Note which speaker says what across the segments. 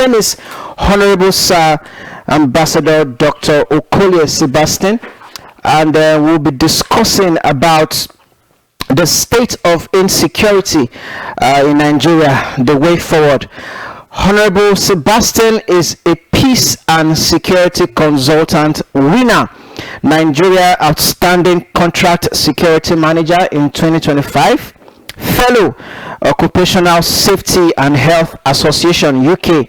Speaker 1: name is Honorable Sir Ambassador Dr. Okolie Sebastine, and we'll be discussing about the state of insecurity in Nigeria, the way forward. Honorable Sebastine is a peace and security consultant winner, Nigeria Outstanding Contract Security Manager in 2025, fellow Occupational Safety and Health Association UK.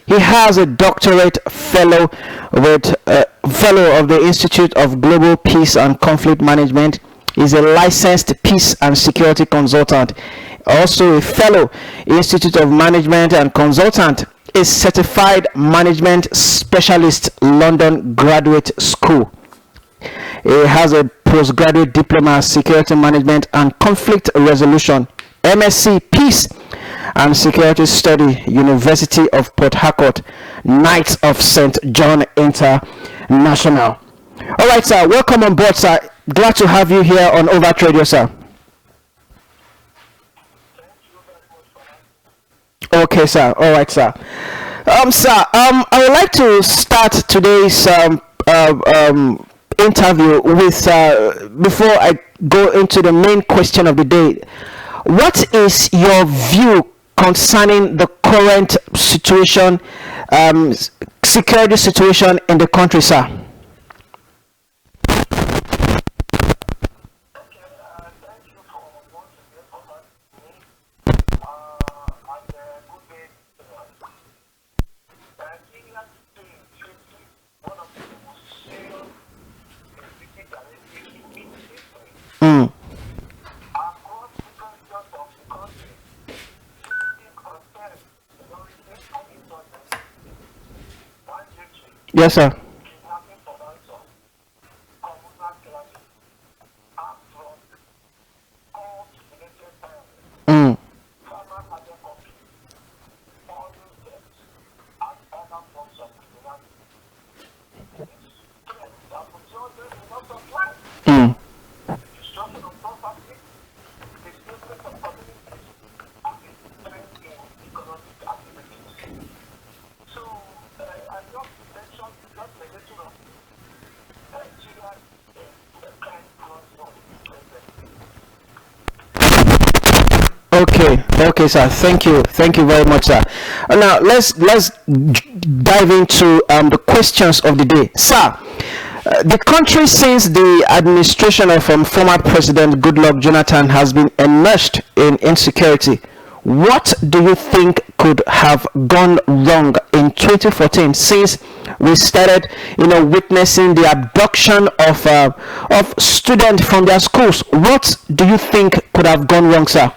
Speaker 1: He has a doctorate fellow of the Institute of Global Peace and Conflict Management. He's a licensed peace and security consultant, also a fellow Institute of Management and consultant, a certified management specialist, London Graduate School. He has a postgraduate diploma in security management and conflict resolution, MSc Peace and Security Study, University of Port Harcourt, Knights of St. John International. All right, sir. Welcome on board, sir. Glad to have you here on Overt Radio, sir. Okay, sir. All right, sir. Sir, I would like to start today's interview with before I go into the main question of the day. What is your view concerning the current situation, security situation in the country, sir? Mm. Yes, sir. Mm. Mm. Okay, sir. Thank you very much, sir. Now let's dive into the questions of the day, sir. The country, since the administration of former President Goodluck Jonathan, has been immersed in insecurity. What do you think could have gone wrong in 2014, since we started, witnessing the abduction of students from their schools? What do you think could have gone wrong, sir?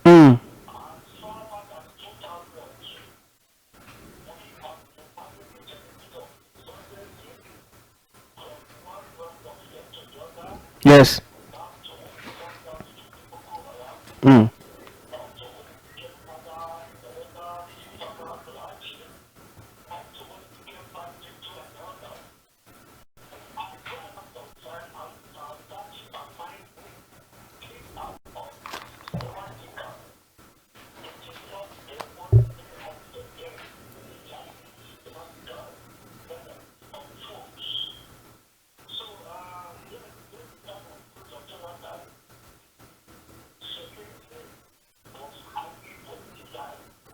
Speaker 1: Mm. Yes. Mm.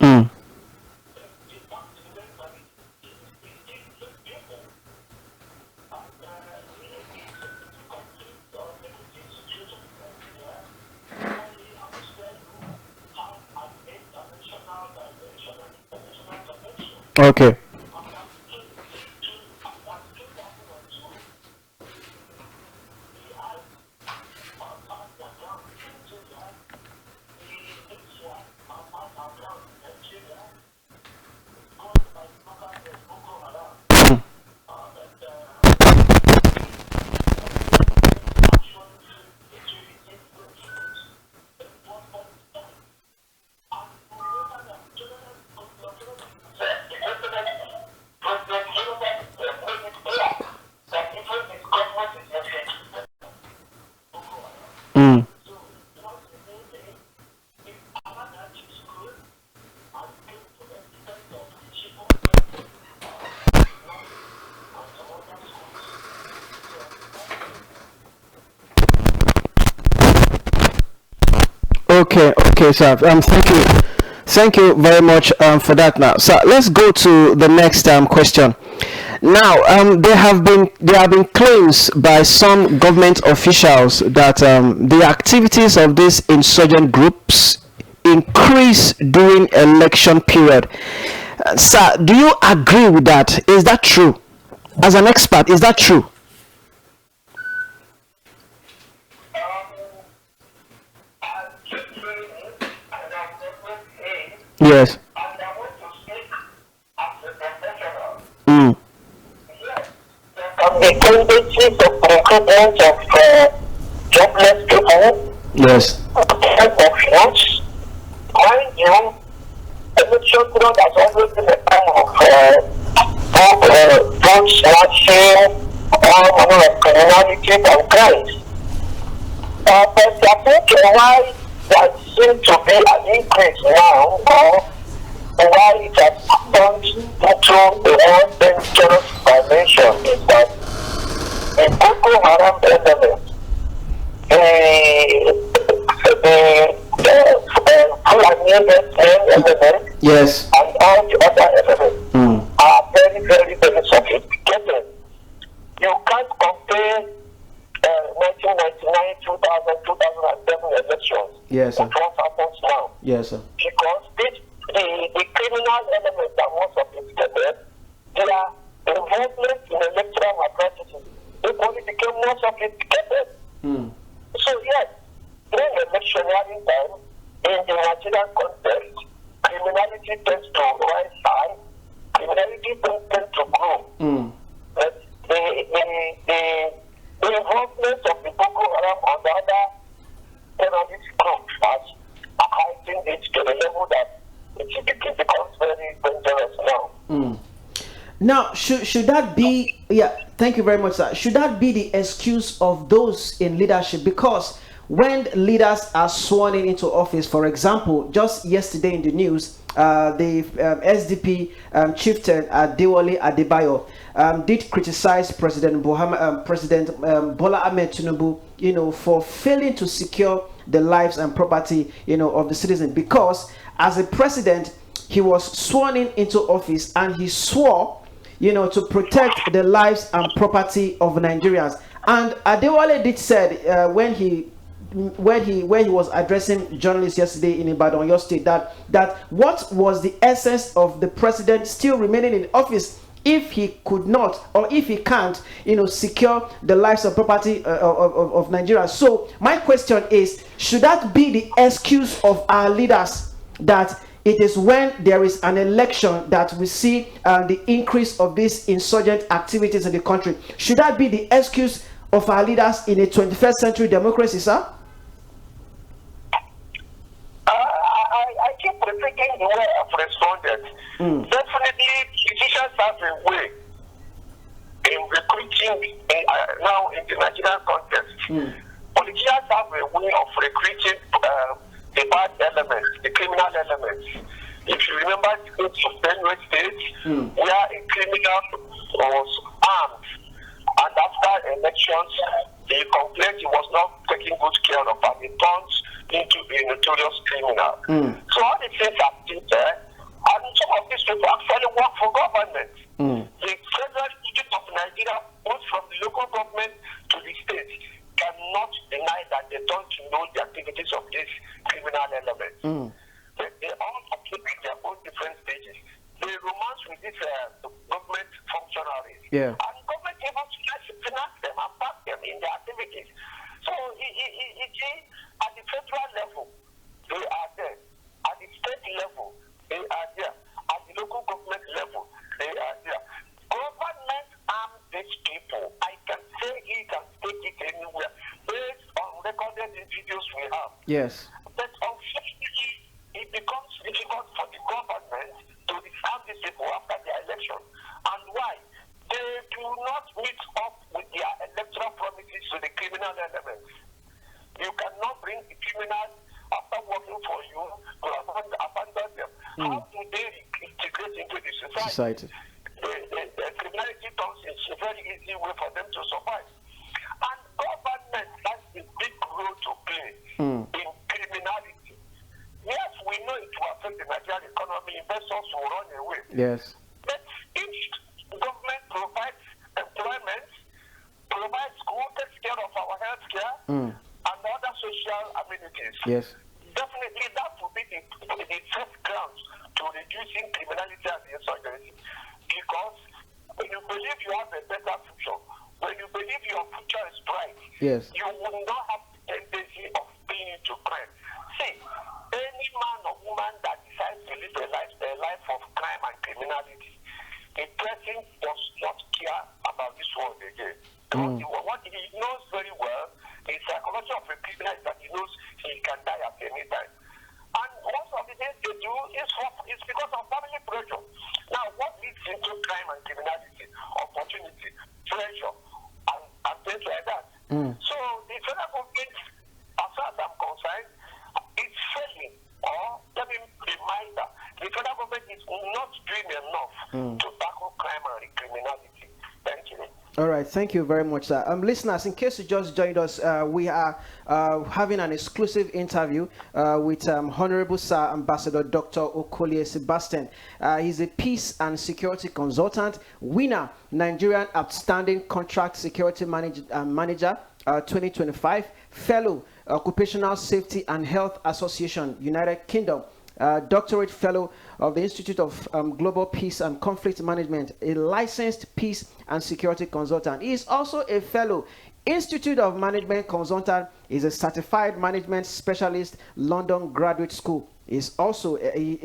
Speaker 1: Mm. Okay. Okay, sir. Thank you very much for that. Now, so let's go to the next question. Now, there have been claims by some government officials that the activities of these insurgent groups increase during election period. Sir, do you agree with that? Is that true? As an expert, is that true? Yes. Mm.
Speaker 2: The tendencies of recruitment of jobless people,
Speaker 1: Yes.
Speaker 2: of youths, mind you, election period has always been a time of vote snatching, all manner of criminality and crimes. But I think why there seems to be an increase now, or why it has turned into a more dangerous dimension is that the Boko Haram element, the element,
Speaker 1: Yes.
Speaker 2: and all the other elements are very, very, very sophisticated. You can't compare 1999, 2000, 2007 elections.
Speaker 1: Yes, sir.
Speaker 2: With what happens now.
Speaker 1: Yes, sir.
Speaker 2: Because the criminal elements are more sophisticated. Their involvement in electoral malpractices equally became more sophisticated. So yes, during electioneering time, in the Nigerian context, criminality tends to rise high, criminality tends to grow. But the involvement of the Boko Haram and the other terrorist groups has heightened it to the level that it becomes very dangerous now.
Speaker 1: Now, should that be, thank you very much, sir. Should that be the excuse of those in leadership? Because when leaders are sworn into office, for example, just yesterday in the news, the SDP chieftain Adewale Adebayo did criticize President Bola Ahmed Tinubu, for failing to secure the lives and property, of the citizens, because as a president, he was sworn into office and he swore, to protect the lives and property of Nigerians. And Adewale did said when he was addressing journalists yesterday in Ibadan, your state, that what was the essence of the president still remaining in office if he could not, or if he can't, secure the lives and property of Nigerians. So my question is, should that be the excuse of our leaders, that it is when there is an election that we see the increase of these insurgent activities in the country? Should that be the excuse of our leaders in a 21st century democracy, sir?
Speaker 2: I keep repeating the way I've responded. Definitely, politicians have a way in recruiting now in the Nigerian context. Politicians have a way of recruiting the bad elements, the criminal elements. If you remember the case of Benue State, where a criminal was armed, and after elections, he complained he was not taking good care of, and he turns into a notorious criminal. So all the things are still there, and some of these people actually work for government. The federal unit of Nigeria, both from the local government to the state, cannot deny that they don't know the activities of these criminal elements. They all operate at their own different stages. They romance with these government functionaries. And government even finance them and back them in their activities. So at the federal level, they are there. At the state level, they are there. At the local government level, they are there. Government arms these people. I can say it and take it anywhere based on recorded videos we have.
Speaker 1: Yes.
Speaker 2: But unfortunately, it becomes difficult for the government to disarm these people after the election. And why? They do not meet up with their electoral promises to the criminal elements. You cannot bring the criminals after working for you to abandon them. How do they integrate into the society? The criminality comes in a very easy way for them to survive. And government has a big role to play in criminality. affect the Nigerian economy, investors will run away.
Speaker 1: Yes.
Speaker 2: But if government provides employment, provides school, takes care of our health care, and other social amenities,
Speaker 1: Yes.
Speaker 2: definitely that will be the first ground to reducing criminality and insurgency. Because when you believe you have a better future, when you believe your future is bright,
Speaker 1: Yes.
Speaker 2: you will not have the tendency of being into crime. See, any man or woman that decides to live a life of crime and criminality, the person does not care about this world again. What he knows very well, the psychology of a criminal is that he knows he can die at any time. And most of the things they do is because of family pressure. Now, what leads into crime and criminality? Opportunity, pressure, and things like that. So the federal government, as far as I'm concerned, is failing. Or let me remind that the federal government is not doing enough to tackle crime and criminality. Thank you.
Speaker 1: All right, thank you very much, sir. Listeners, in case you just joined us, we are having an exclusive interview with Honorable Sir Ambassador Dr. Okolie Sebastine. He's a peace and security consultant, winner, Nigerian Outstanding Contract Security Manager 2025, fellow, Occupational Safety and Health Association, United Kingdom. Doctorate Fellow of the Institute of Global Peace and Conflict Management, a licensed peace and security consultant. He is also a fellow, Institute of Management Consultant. Is a certified management specialist, London Graduate School. Is also he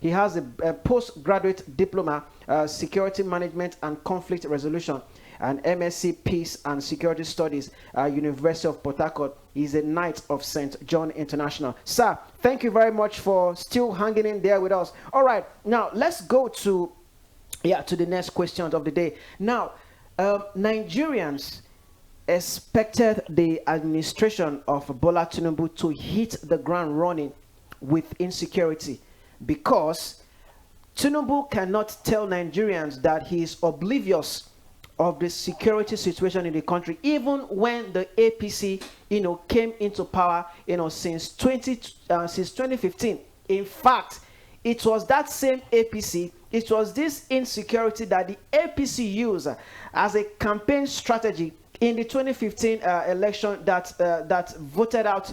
Speaker 1: has a postgraduate diploma, security management and conflict resolution, and MSc Peace and Security Studies, University of Port Harcourt. He's a Knight of St. John International. Sir, thank you very much for still hanging in there with us. All right, now let's go to the next question of the day. Now, Nigerians expected the administration of Bola Tinubu to hit the ground running with insecurity, because Tinubu cannot tell Nigerians that he is oblivious of the security situation in the country, even when the APC, came into power, since 2015. In fact, it was that same APC, it was this insecurity that the APC used as a campaign strategy in the 2015 election that voted out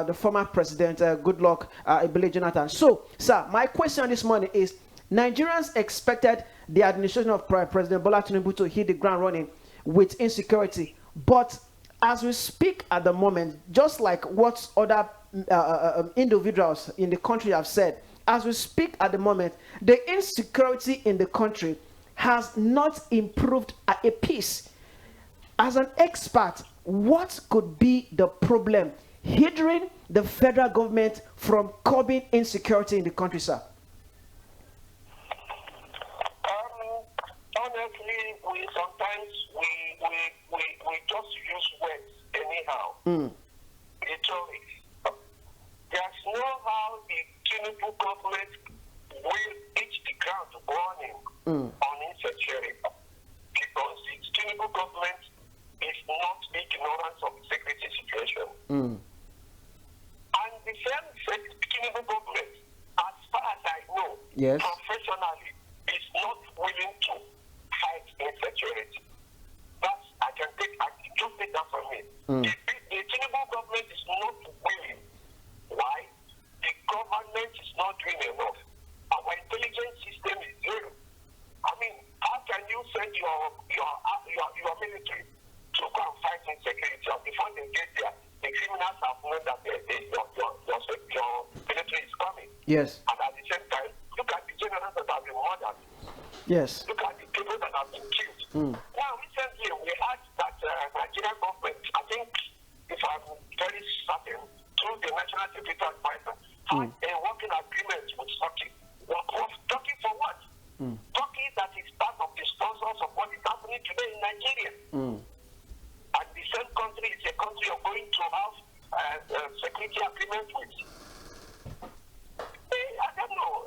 Speaker 1: the former president, Goodluck Ebele Jonathan. So, sir, my question this morning is, Nigerians expected the administration of President Bola Tinubu to hit the ground running with insecurity, but as we speak at the moment, just like what other individuals in the country have said, as we speak at the moment, the insecurity in the country has not improved at a pace. As an expert, what could be the problem hindering the federal government from curbing insecurity in the country, sir?
Speaker 2: Honestly, we sometimes just use words anyhow. There's no how the Tinubu government will hit the ground running on insecurity, because the Tinubu government is not ignorant of the security situation. And the same Tinubu government, as far as I know,
Speaker 1: yes,
Speaker 2: professionally, is not willing to fight insecurity. That's, I can just take that from me. The Tinubu government is not willing. Why? The government is not doing enough. Our intelligence system is zero. I mean, how can you send your military to go and fight insecurity, and before they get there, the criminals have known that your military is coming?
Speaker 1: Yes.
Speaker 2: And at the same time, look at the generals that have been murdered.
Speaker 1: Yes.
Speaker 2: Look at the people that have been killed. Now, recently, we had that Nigerian government, I think, if I'm very certain, through the National Security Advisor, had a working agreement with Turkey. Turkey for what? Turkey that is part of the sponsors of what is happening today in Nigeria. And the same country is a country you're going to have a security agreement with. I don't know.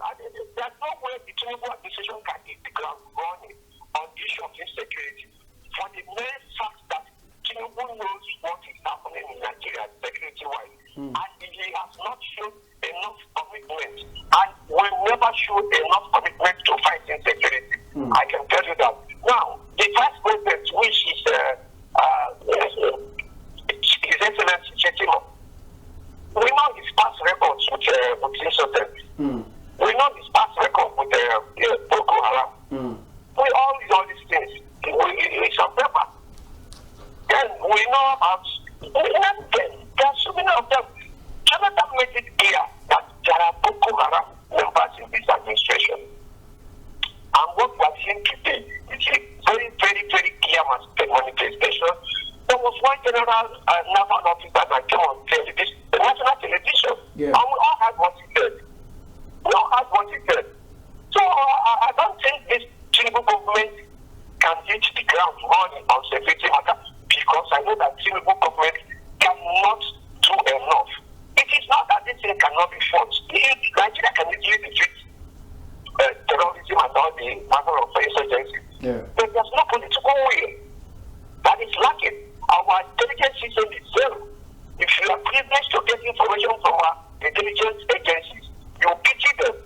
Speaker 2: There's no way the Tinubu administration can hit the ground running on the issue of insecurity, for the mere fact that Tinubu knows what is happening in Nigeria security-wise, and he has not shown enough commitment. And We all read all these things. It's on paper. Then we know about, there are so many of them. Jonathan made it clear that there are Boko Haram members in this administration. And what we are seeing today is a very, very, very clear manifestation. There was one general naval officer that came on television, the national television, and we all had what he said. We all had what he said. So I don't think this Tinubu government can hit the ground running on security matter, because I know that Tinubu government cannot do enough. It is not that this thing cannot be fought. Nigeria can easily defeat terrorism and all the manner of insurgency. But there's no political way. That is lacking. Our intelligence system is zero. If you are privileged to get information from our intelligence agencies, you pity them.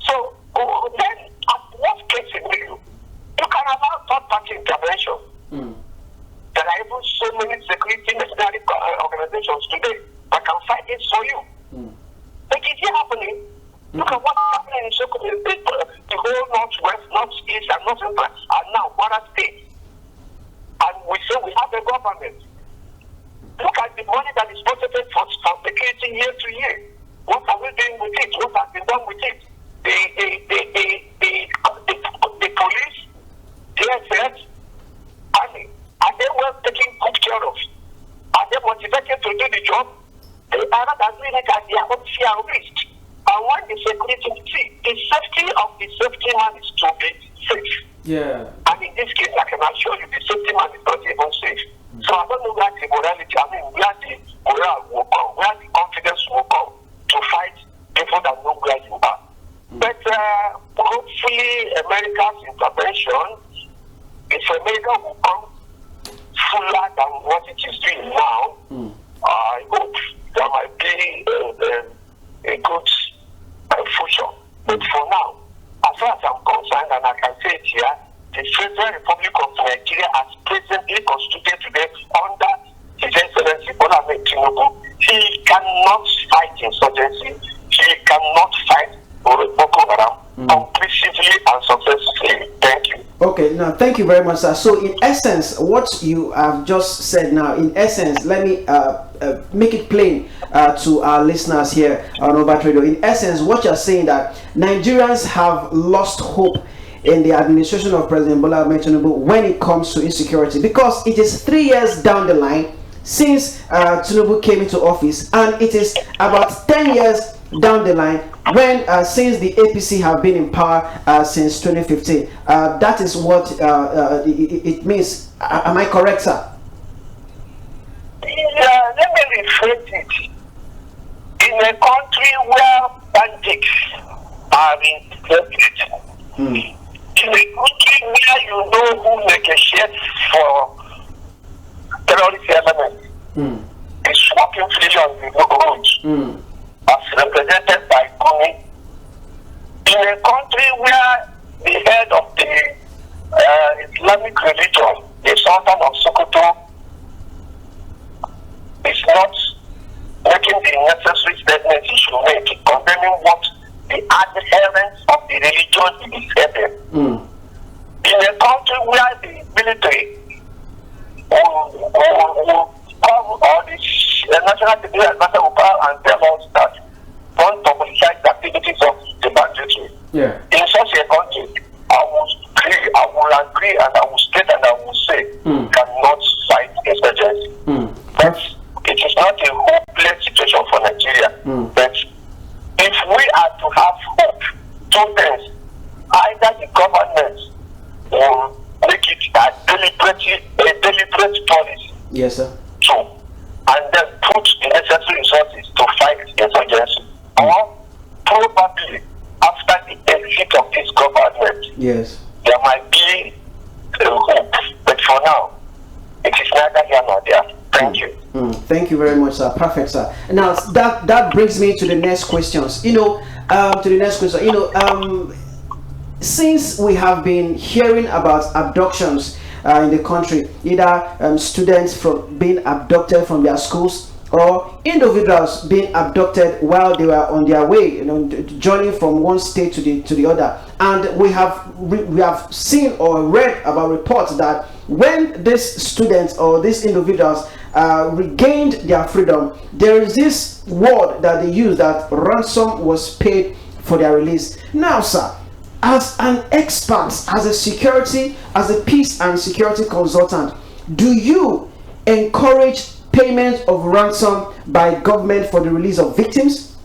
Speaker 2: So then, at what case scenario, you can allow third-party intervention. There are even so many security mercenary organizations today that can fight it for you. But is it happening? Look at what's happening in Sokoto, the whole northwest, northeast, and northern, and now Kwara State. And we say we have a government. Look at the money that is budgeted for security year to year. What are we doing with it? What has been done with it? The police, DSS, army, are they well taken good care of? Are they motivated to do the job? They are not doing it at their own fear risk. And when the security, the safety of the safety man is to be safe. And in this case, I can assure you, the safety man is not even safe. So I don't know where the morality, where the morale will come, where the confidence will come to fight people that know where you are. But hopefully, America's intervention, if America will come fuller than what it is doing now, I hope there might be a good future. But for now, as far as I'm concerned, and I can say it here, the Federal Republic of Nigeria has presently constituted today under His Excellency Bola Ahmed Tinubu. He cannot fight insurgency. He cannot fight Boko Haram conclusively and successfully. Thank you.
Speaker 1: Okay, now thank you very much, sir. So, in essence, what you have just said now, in essence, let me make it plain to our listeners here on Overt Radio. In essence, what you're saying that Nigerians have lost hope in the administration of President Bola Ahmed Tinubu when it comes to insecurity, because it is 3 years down the line since Tinubu came into office, and it is about 10 years down the line when since the APC have been in power since 2015. That is what it means. Am I correct, sir?
Speaker 2: Yeah, let me rephrase it. In a country where bandits are infiltrated, in a country where you know who negotiates for terrorist elements, is walking freely on the roads, as represented by Okolie. In a country where the head of the Islamic religion, the Sultan of Sokoto, is not making the necessary statements he should make, condemning what the adherents of the religion is saying. In a country where the military will come, or the national security advisor will come and tell us that don't publicize the activities of the banditry. In such a country, I will agree and I will state and I will say, cannot fight insurgency. But it is not a hopeless situation for Nigeria. But if we are to have hope, two things: either the government will make it a deliberate policy.
Speaker 1: Yes, sir.
Speaker 2: And then put the necessary resources to fight insurgency. Or probably after the exit of this government, there might be hope. But for now, it is neither here nor there. Thank you.
Speaker 1: Thank you very much, sir. Perfect, sir. Now that brings me to the next questions. Since we have been hearing about abductions in the country, either students being abducted from their schools, or individuals being abducted while they were on their way, journeying from one state to the other. And we have seen or read about reports that when these students or these individuals regained their freedom, there is this word that they use, that ransom was paid for their release. Now, sir, as an expert, as a peace and security consultant, do you encourage payment of ransom by government for the release of victims?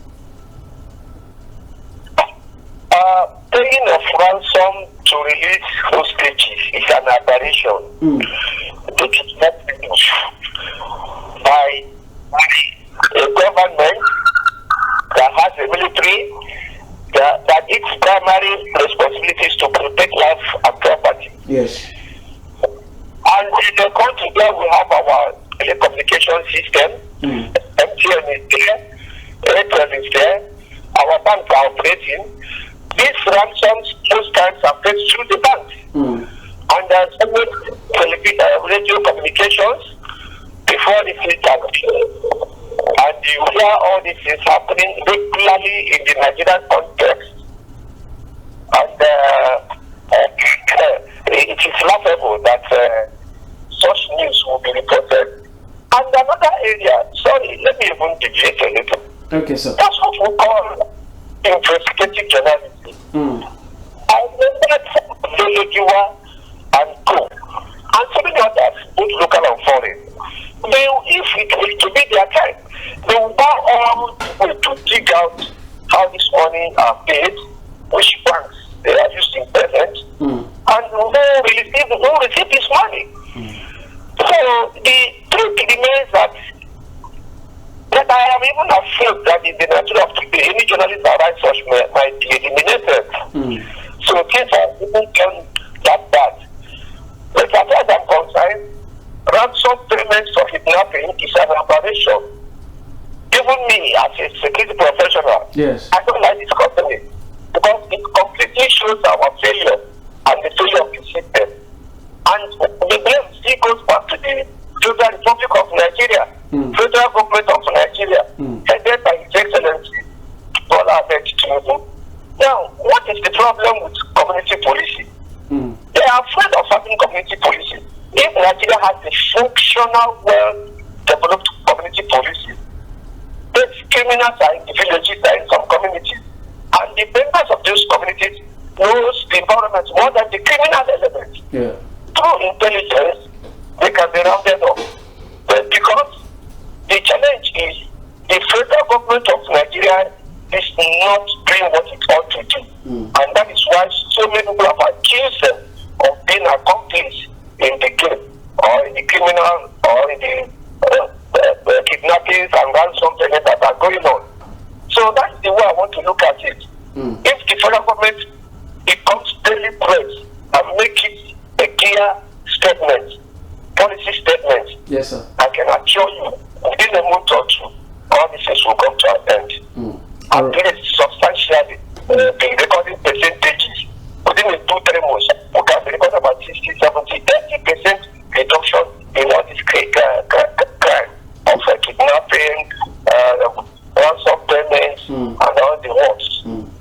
Speaker 2: Paying of ransom to release hostages is an aberration. It is not by a government that has a military that its primary responsibility is to protect life and property.
Speaker 1: Yes.
Speaker 2: And in the country where we have our telecommunication system, MTN is there, Airtel is there, our banks are operating. These ransoms most times are paid through the banks. And there's radio communications before the filter. And you hear all this is happening regularly in the Nigerian context. And it is laughable that such news will be reported. And another area, sorry, let me even deviate a little.
Speaker 1: Okay, sir.
Speaker 2: That's what we call investigative journalism. I remember Velegiwa and Co. and so many others, both local and foreign. If it were to be their time, they will buy all to dig out how this money are paid, which banks they are using payment, and who will receive this money. So the truth remains that I am even afraid that in the nature of today, any journalist that writes such might be eliminated. So things are even done that bad. But as far as I'm concerned, ransom payments for kidnapping is an aberration. Even me, as a security professional,
Speaker 1: yes,
Speaker 2: I don't like this company because it completely shows our failure and the failure of the system. And the blame still goes back to the Federal Republic of Nigeria, Federal Government of Nigeria, headed by His Excellency Bola Ahmed Tinubu. Now, what is the problem with community policing? They are afraid of having community policing. If Nigeria has a functional, well-developed community policing, these criminals are in the villages, are in some communities, and the members of those communities knows the environment more than the criminal element.
Speaker 1: Yeah.
Speaker 2: Through intelligence, they can be rounded up. But because the challenge is the federal government of Nigeria is not doing what it ought to do. And that is why so many people have accused them of being accomplices in the game, or in the criminal, or in the kidnappings and ransom payments that are going on. So that's the way I want to look at it. If the federal government becomes daily press and make it a clear statement, policy statement,
Speaker 1: yes, sir,
Speaker 2: I can assure you, within a month or two, all these things will come to an end. And please, substantially, the recording percentages, within the 2-3 months, we can be recording about 60, 70, 80% reduction in all this crime of kidnapping, ransom payments, and all the works.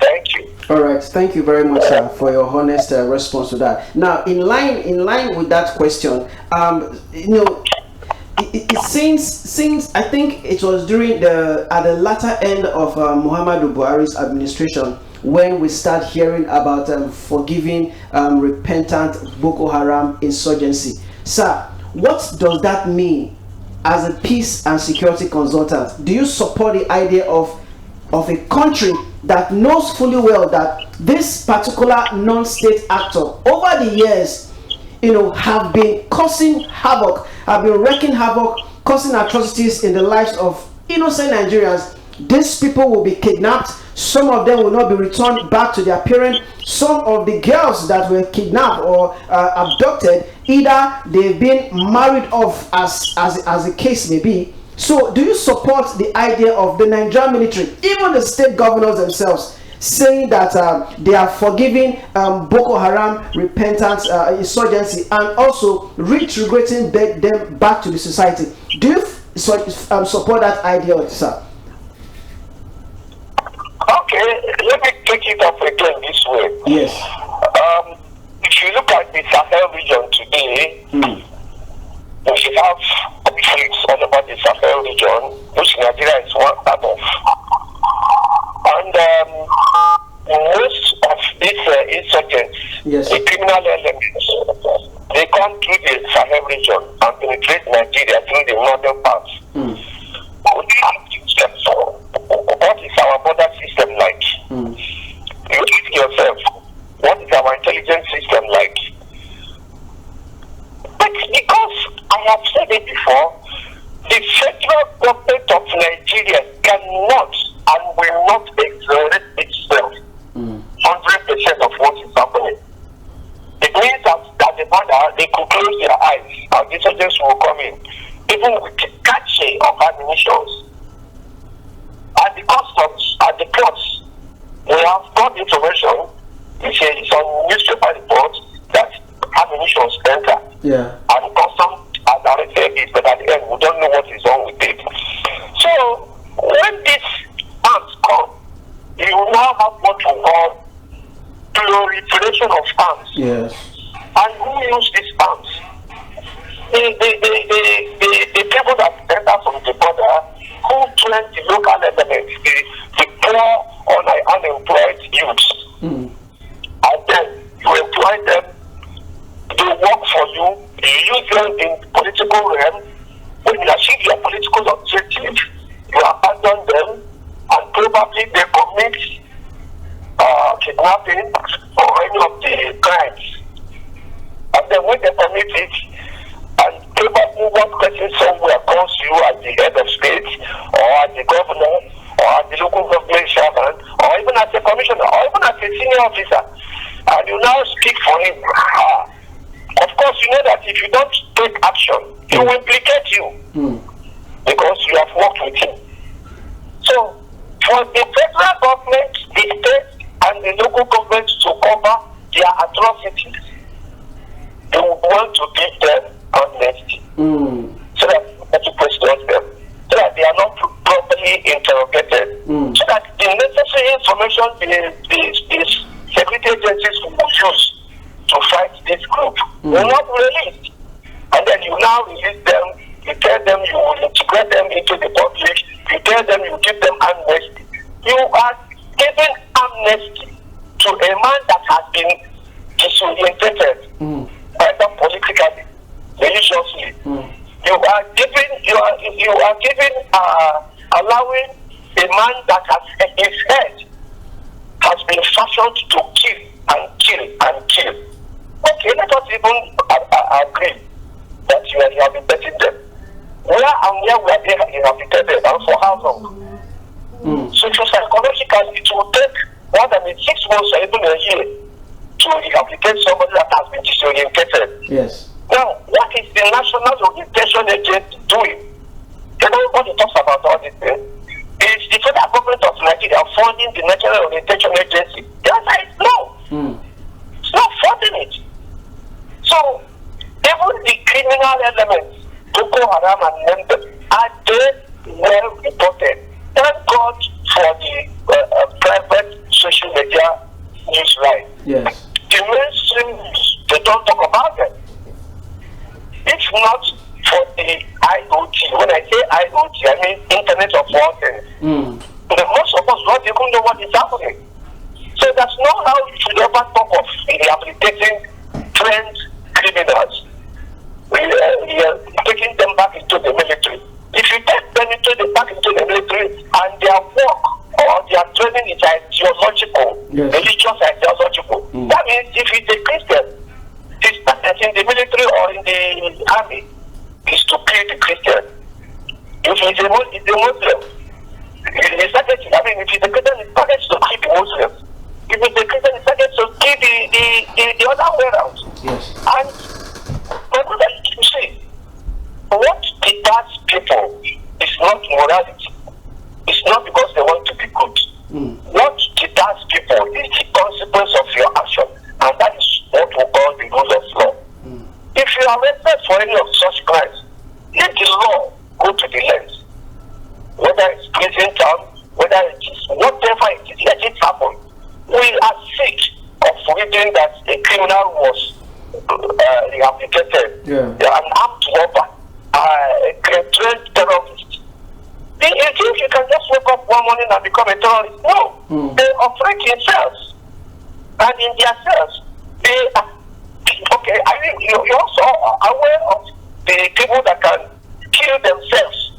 Speaker 2: Thank you.
Speaker 1: All right, thank you very much, sir, for your honest response to that. Now, in line with that question, it seems I think it was during at the latter end of Muhammadu Buhari's administration when we start hearing about forgiving repentant Boko Haram insurgency. Sir, what does that mean as a peace and security consultant? Do you support the idea of a country that knows fully well that this particular non-state actor over the years, have been causing havoc, have been wreaking havoc, causing atrocities in the lives of innocent Nigerians? These people will be kidnapped. Some of them will not be returned back to their parents. Some of the girls that were kidnapped or abducted, either they've been married off, as the case may be. So do you support the idea of the Nigerian military, even the state governors themselves, saying that they are forgiving Boko Haram repentant insurgency and also reintegrating them back to the society? Do you support that idea, sir?
Speaker 2: Okay, let me take it up again this way.
Speaker 1: Yes.
Speaker 2: If you look at the Sahel region today, we have conflicts all over the Sahel region, which Nigeria is one part of. And most of these insurgents, the criminal elements, they come through the Sahel region and penetrate Nigeria through the northern parts. What is our border system like? You ask yourself, what is our intelligence system like? But because I have said it before, the federal government of Nigeria cannot and will not exonerate itself 100% of what is happening. It means that at the border, they could close their eyes and the insurgents will come in, even with the catching of ammunition. At the customs, at the ports, we have got information, which is on newspaper reports, that ammunition enter.
Speaker 1: Yeah.
Speaker 2: And customs has arrested it, but at the end, we don't know what is wrong with it. So, when these arms come, you now have what we call proliferation of arms.
Speaker 1: Yes.
Speaker 2: And who use these arms? The people that enter from the border, who train the local elements, the poor or unemployed youths. And then you employ them, they work for you, you use them in political realm. When you achieve your political objective, you abandon them, and probably they commit kidnapping or any of the crimes. And then when they commit it, and probably one person somewhere calls you as the head of state, or as the governor, or as the local government servant, or even as a commissioner, or even as a senior officer, and you now speak for him. Of course, you know that if you don't take action, he will implicate you, because you have worked with him. So, for the federal government, the state, and the local government to cover their atrocities, they would want to give them amnesty, so that to question them, so that they are not properly interrogated, so that the necessary information the security agencies will use to fight this group will not be released. And then you now release them, you tell them you will integrate them into the public, you tell them you give them amnesty. You are giving amnesty to a man that has been disorientated, either politically, religiously. You are allowing a man that has his head has been fashioned to kill and kill and kill. Okay, let us even agree that you are rehabilitating them. Where and where were they rehabilitated, and for how long? So psychologically, it will take more than 6 months or even a year to rehabilitate somebody that has been disorientated.
Speaker 1: Yes.
Speaker 2: Now, what is the National Orientation Agency doing? Everybody talks about all these things. Is the federal government of Nigeria funding the National Orientation Agency? The answer is no. It's not funding it. So, even the criminal elements, Boko Haram and them, are they well reported? Thank God for the private social media news line.
Speaker 1: Yes.
Speaker 2: The mainstream news, they don't talk about them. If not for the IoT, when I say IoT, I mean Internet of All Things. But most of us don't even know what is happening. So that's not how you should ever talk of rehabilitating trained criminals. We are taking them back into the military. If you take them back into the military and their work or their training is ideological, religious ideological, that means if it's a Christian, his purpose in the military or in the army is to kill the Christian. If he's a Muslim, if he's a Christian, his purpose is to kill the Muslims. If it's a Christian, his purpose is to kill the other way around.
Speaker 1: Yes.
Speaker 2: And you see, what deters people is not morality. It's not because they want to be good. What deters people is the consequence of your action, and that is what we call the rule of law. If you are arrested for any of such crimes, let the law go to the lens. Whether it's prison term, whether it is whatever it is, a criminal was rehabilitated, an armed robber, a trained terrorist. You think you can just wake up one morning and become a terrorist? No. They operate in cells. And in their cells, they are, okay, I mean, you're also aware of the people that can kill themselves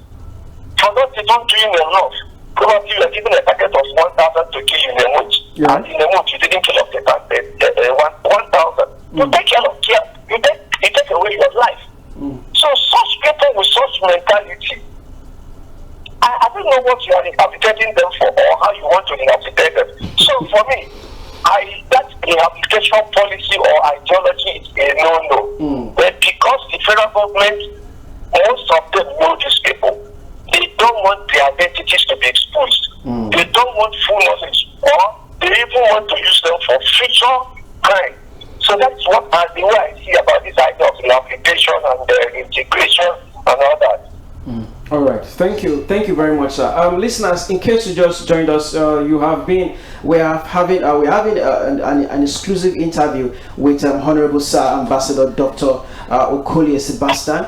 Speaker 2: for not even doing enough. Probably you are given a target of 1,000 to kill in a month. And in a month, you didn't kill up the 1,000. You take care of care. You take away your life. So such people with such mentality, I don't know what you are rehabilitating them for or how you want to rehabilitate them. So for me, that rehabilitation policy or ideology is a no-no. But because the federal government, most of them know these people, they don't want their identities to be exposed. They don't want full knowledge, or they even want to use them for future crime. So that's what the way I see about this idea of rehabilitation and integration and all that.
Speaker 1: All right, thank you very much, sir. Listeners, in case you just joined us, we're having an exclusive interview with Honorable Sir Ambassador Dr. Okolie Sebastine.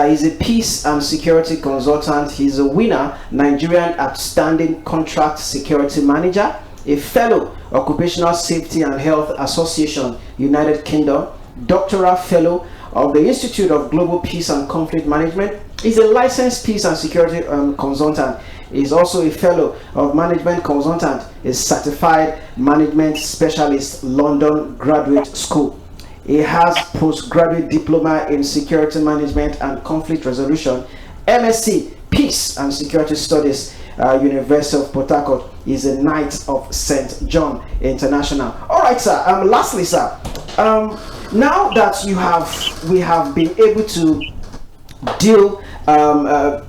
Speaker 1: He's a peace and security consultant. He's a winner, Nigerian Outstanding Contract Security Manager, a fellow, Occupational Safety and Health Association, United Kingdom, doctoral fellow of the Institute of Global Peace and Conflict Management. He's a licensed peace and security consultant. He's also a fellow of management consultant, a certified management specialist, London Graduate School. He has postgraduate diploma in security management and conflict resolution, MSc Peace and Security Studies, University of Port Harcourt. He's a Knight of St. John International. All right, sir. Lastly, sir, now that we have been able to deal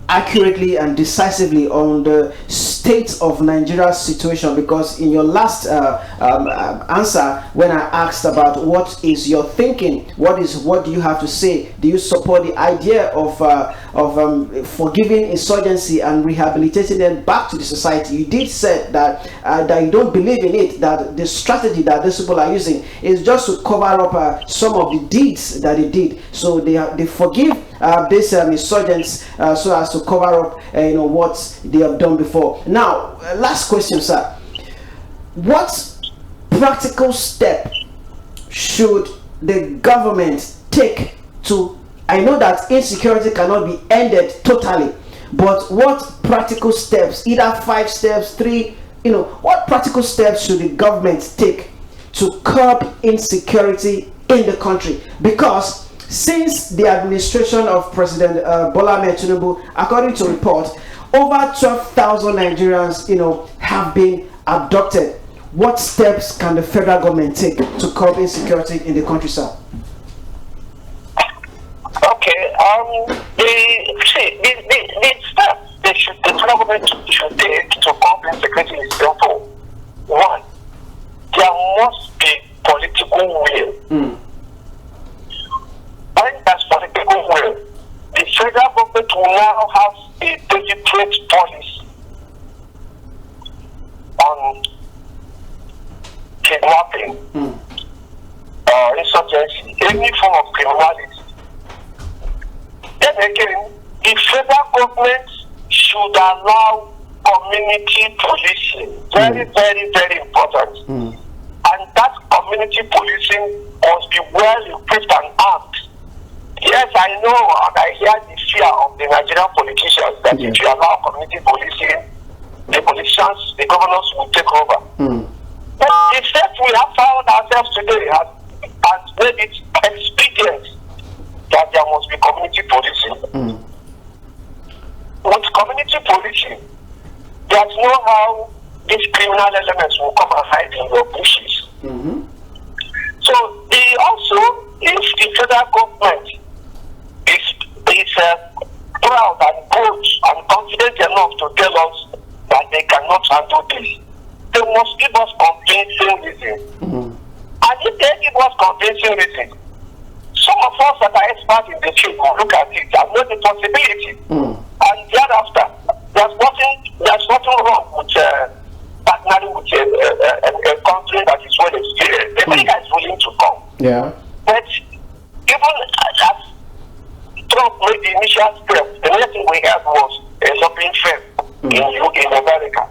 Speaker 1: accurately and decisively on the state of Nigeria's situation, because in your last answer, when I asked about what is your thinking, what do you have to say, do you support the idea of forgiving insurgency and rehabilitating them back to the society, you did say that that you don't believe in it, that the strategy that these people are using is just to cover up some of the deeds that they did, so they forgive these insurgents so as to cover up what they have done before. Now, last question, sir. What practical step should the government take to, I know that insecurity cannot be ended totally, but what practical steps, either 5 steps, 3, what practical steps should the government take to curb insecurity in the country? Because since the administration of President Bola Ahmed Tinubu, according to report, over 12,000 Nigerians, have been abducted. What steps can the federal government take to curb insecurity in the country, sir?
Speaker 2: Okay. The steps the federal government should take to curb insecurity is simple. 1, there must be political will. When there's political will, the federal government will now have a deliberate policy on kidnapping, insurgency, any form of criminality. Then again, the federal government should allow community policing. Very, very, very important. And that community policing must be well equipped and armed. Yes, I know, and I hear the fear of the Nigerian politicians that if you allow community policing, the politicians, the governors will take over. But the step we have found ourselves today has made it expedient that there must be community policing. With community policing, there's no how these criminal elements will come and hide in your bushes. So also, if the federal government is proud and bold and confident enough to tell us that they cannot handle this, they must give us convincing reason. And if they give us convincing reason, some of us that are experts in the field will look at it and know the possibility. And thereafter, there's nothing wrong with partnering with a country that is well experienced. America is willing to come.
Speaker 1: Yeah.
Speaker 2: But even as Trump made the initial step, the next thing we had was a lobbying firm in America.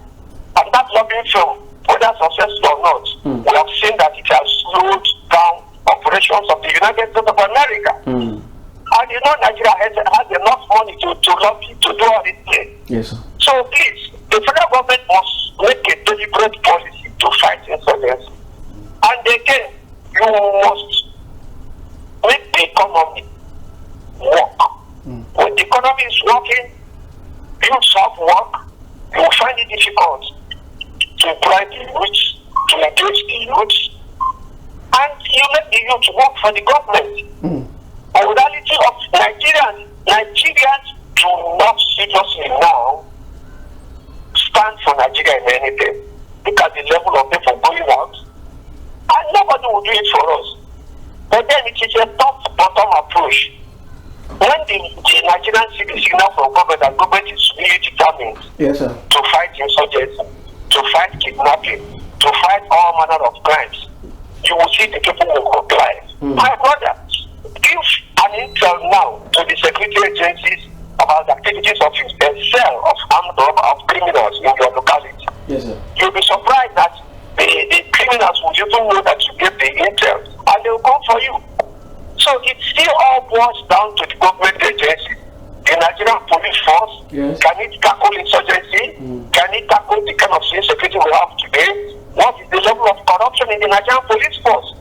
Speaker 2: And that lobbying firm, whether successful or not, we have seen that it has slowed down operations of the United States of America. And you know Nigeria has enough money to lobby to do all these things.
Speaker 1: Yes, sir.
Speaker 2: So please, the federal government must make a deliberate policy to fight insurgency. And again, you must make the economy work. When the economy is working, you stop work, you will find it difficult to employ the youth, to engage the youth, and you let the youth work for the government. The reality of Nigerians do not seriously now stand for Nigeria in anything. Look at the level of people going out, and nobody will do it for us. But then it is a top-bottom approach. When the Nigerian see the signal from government that government is really determined to fight insurgency, to fight kidnapping, to fight all manner of crimes, you will see the people will comply. My brother, give an intel now to the security agencies about the activities of a cell of armed of criminals in your locality.
Speaker 1: Yes, sir.
Speaker 2: You'll be surprised that the criminals will even know that you get the intel and they will come for you. So it still all boils down to the government agency. The Nigerian police force, can it tackle insurgency? Can it tackle the kind of insecurity we have today? What is the level of corruption in the Nigerian police force?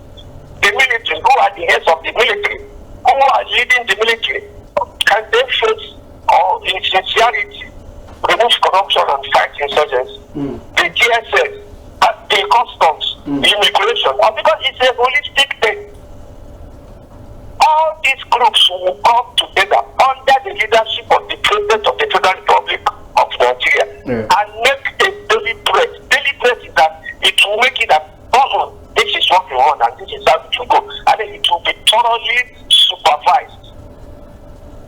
Speaker 2: The military, who are the heads of the military? Who are leading the military? Can they face all insincerity, remove corruption and fight insurgency? The DSS, the customs, the immigration, because it's a holistic thing. All these groups will come together under the leadership of the President of the Federal Republic of Nigeria and make a deliberate. Deliberate is that it will make it that, this is what we want and this is how it will go. And then it will be thoroughly supervised.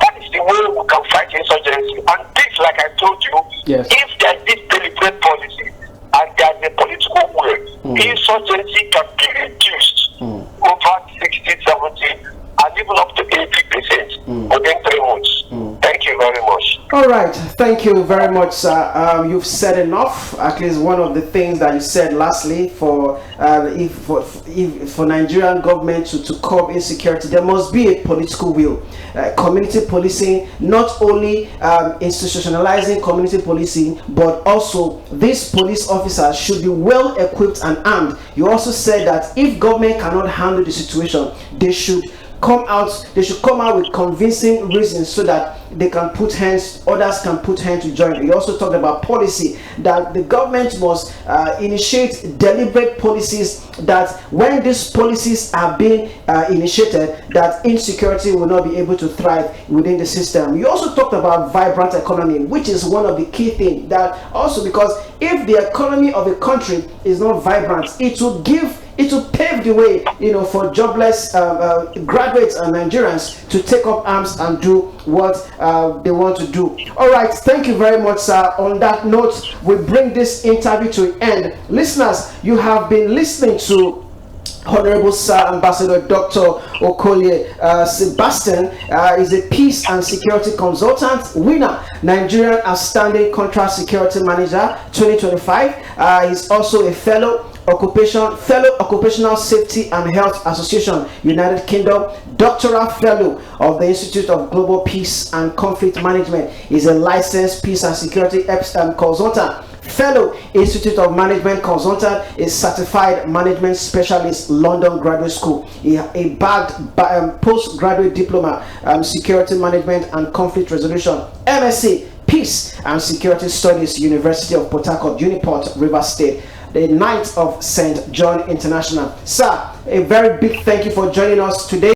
Speaker 2: That is the way we can fight insurgency. And this, like I told you, if there is this deliberate policy and there is a political will, insurgency can be reduced over 60, 70, and even up to 80% within 3 months. Thank you very much.
Speaker 1: All right, thank you very much, sir. You've said enough. At least one of the things that you said lastly, for Nigerian government to curb insecurity, there must be a political will. Community policing, not only institutionalizing community policing, but also these police officers should be well equipped and armed. You also said that if government cannot handle the situation, they should come out with convincing reasons so that they can put hands, others can put hands to join. You also talked about policy, that the government must initiate deliberate policies, that when these policies are being initiated, that insecurity will not be able to thrive within the system. You also talked about vibrant economy, which is one of the key things, that also because if the economy of a country is not vibrant, it will pave the way, for jobless graduates and Nigerians to take up arms and do what they want to do. All right, thank you very much, sir. On that note, we bring this interview to an end. Listeners, you have been listening to Honorable Sir Ambassador Dr. Okolie Sebastine is a peace and security consultant, winner, Nigerian Outstanding Contract Security Manager 2025. He's also a fellow Occupational Safety and Health Association, United Kingdom, doctoral fellow of the Institute of Global Peace and Conflict Management. Is a licensed peace and security consultant, fellow Institute of Management consultant, is certified management specialist, London Graduate School, a bagged postgraduate diploma, security management and conflict resolution, MSc Peace and Security Studies, University of Port Harcourt, Uniport, Rivers State, the Knight of St. John International. Sir, a very big thank you for joining us today.